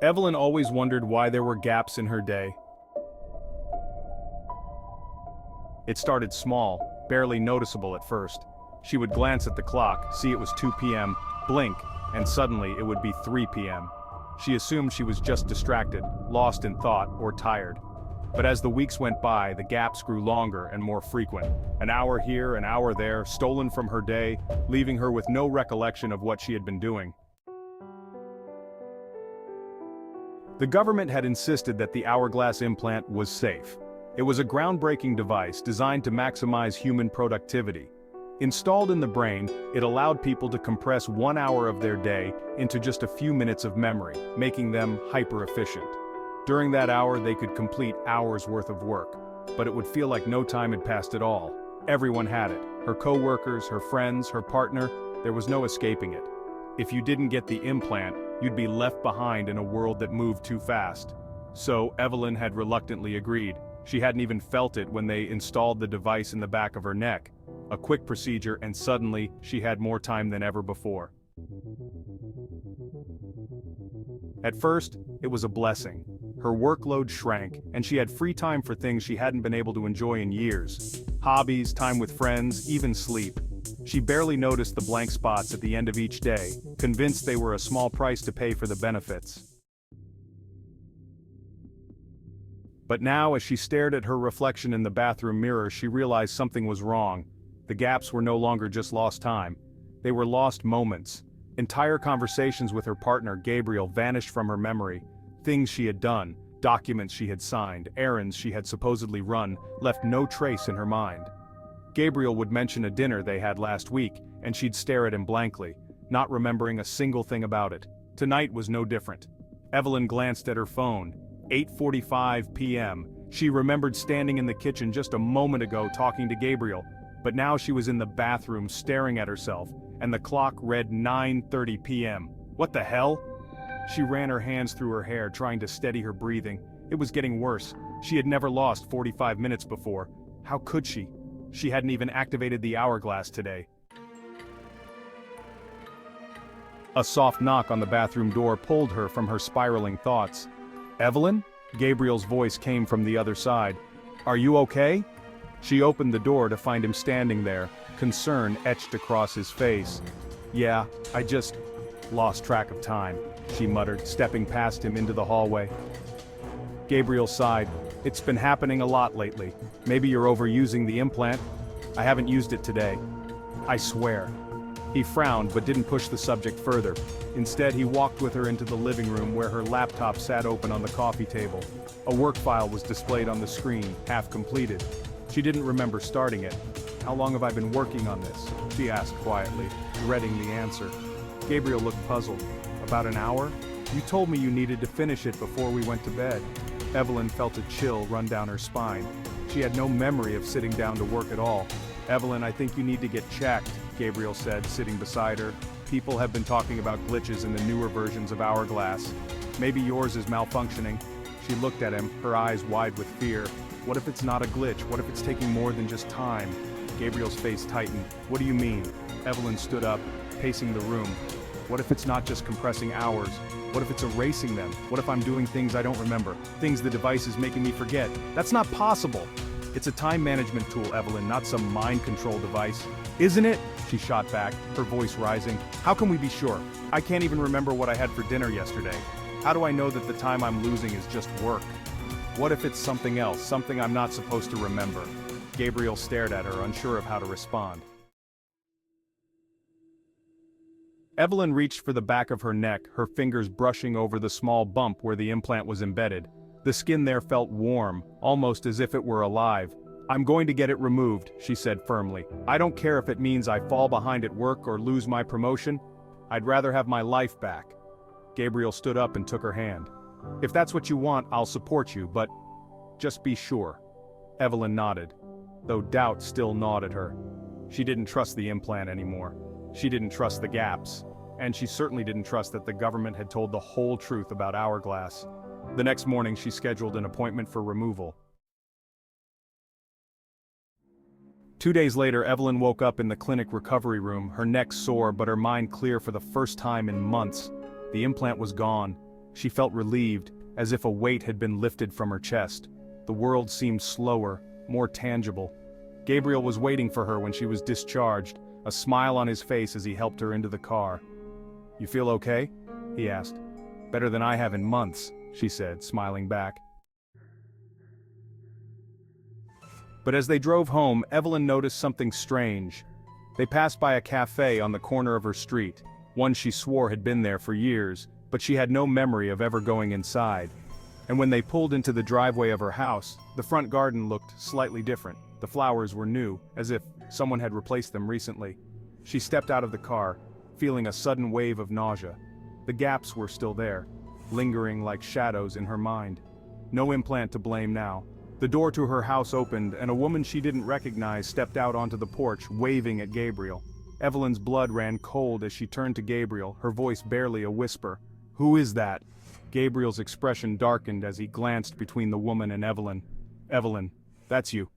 Evelyn always wondered why there were gaps in her day. It started small, barely noticeable at first. She would glance at the clock, see it was 2 p.m., blink, and suddenly it would be 3 p.m. She assumed she was just distracted, lost in thought, or tired. But as the weeks went by, the gaps grew longer and more frequent. An hour here, an hour there, stolen from her day, leaving her with no recollection of what she had been doing. The government had insisted that the hourglass implant was safe. It was a groundbreaking device designed to maximize human productivity. Installed in the brain, it allowed people to compress 1 hour of their day into just a few minutes of memory, making them hyper-efficient. During that hour, they could complete hours worth of work, but it would feel like no time had passed at all. Everyone had it. Her co-workers, her friends, her partner, there was no escaping it. If you didn't get the implant, you'd be left behind in a world that moved too fast. So, Evelyn had reluctantly agreed. She hadn't even felt it when they installed the device in the back of her neck. A quick procedure, and suddenly, she had more time than ever before. At first, it was a blessing. Her workload shrank, and she had free time for things she hadn't been able to enjoy in years. Hobbies, time with friends, even sleep. She barely noticed the blank spots at the end of each day, convinced they were a small price to pay for the benefits. But now, as she stared at her reflection in the bathroom mirror, she realized something was wrong. The gaps were no longer just lost time. They were lost moments. Entire conversations with her partner, Gabriel, vanished from her memory. Things she had done, documents she had signed, errands she had supposedly run, left no trace in her mind. Gabriel would mention a dinner they had last week, and she'd stare at him blankly, not remembering a single thing about it. Tonight was no different. Evelyn glanced at her phone. 8:45 p.m. She remembered standing in the kitchen just a moment ago talking to Gabriel, but now she was in the bathroom staring at herself, and the clock read 9:30 p.m. What the hell? She ran her hands through her hair, trying to steady her breathing. It was getting worse. She had never lost 45 minutes before. How could she? She hadn't even activated the hourglass today. A soft knock on the bathroom door pulled her from her spiraling thoughts. "Evelyn?" Gabriel's voice came from the other side. "Are you okay?" She opened the door to find him standing there, concern etched across his face. "Yeah, I just lost track of time," she muttered, stepping past him into the hallway. Gabriel sighed. "It's been happening a lot lately. Maybe you're overusing the implant. I haven't used it today. I swear." He frowned but didn't push the subject further. Instead, he walked with her into the living room where her laptop sat open on the coffee table. A work file was displayed on the screen, half completed. She didn't remember starting it. "How long have I been working on this?" she asked quietly, dreading the answer. Gabriel looked puzzled. "About an hour? You told me you needed to finish it before we went to bed." Evelyn felt a chill run down her spine. She had no memory of sitting down to work at all. "Evelyn, I think you need to get checked," Gabriel said, sitting beside her. "People have been talking about glitches in the newer versions of Hourglass. Maybe yours is malfunctioning." She looked at him, her eyes wide with fear. What if it's not a glitch? What if it's taking more than just time? Gabriel's face tightened. "What do you mean?" Evelyn stood up, pacing the room. "What if it's not just compressing hours? What if it's erasing them? What if I'm doing things I don't remember? Things the device is making me forget? That's not possible!" "It's a time management tool, Evelyn, not some mind control device." "Isn't it?" she shot back, her voice rising. "How can we be sure? I can't even remember what I had for dinner yesterday. How do I know that the time I'm losing is just work? What if it's something else, something I'm not supposed to remember?" Gabriel stared at her, unsure of how to respond. Evelyn reached for the back of her neck, her fingers brushing over the small bump where the implant was embedded. The skin there felt warm, almost as if it were alive. "I'm going to get it removed," she said firmly. "I don't care if it means I fall behind at work or lose my promotion. I'd rather have my life back." Gabriel stood up and took her hand. "If that's what you want, I'll support you, but just be sure." Evelyn nodded, though doubt still gnawed at her. She didn't trust the implant anymore. She didn't trust the gaps. And she certainly didn't trust that the government had told the whole truth about Hourglass. The next morning, she scheduled an appointment for removal. 2 days later, Evelyn woke up in the clinic recovery room, her neck sore but her mind clear for the first time in months. The implant was gone. She felt relieved, as if a weight had been lifted from her chest. The world seemed slower, more tangible. Gabriel was waiting for her when she was discharged, a smile on his face as he helped her into the car. "You feel okay?" he asked. "Better than I have in months," she said, smiling back. But as they drove home, Evelyn noticed something strange. They passed by a cafe on the corner of her street, one she swore had been there for years, but she had no memory of ever going inside. And when they pulled into the driveway of her house, the front garden looked slightly different. The flowers were new, as if someone had replaced them recently. She stepped out of the car, feeling a sudden wave of nausea. The gaps were still there, lingering like shadows in her mind. No implant to blame now. The door to her house opened and a woman she didn't recognize stepped out onto the porch, waving at Gabriel. Evelyn's blood ran cold as she turned to Gabriel, her voice barely a whisper. "Who is that?" Gabriel's expression darkened as he glanced between the woman and Evelyn. "Evelyn, that's you."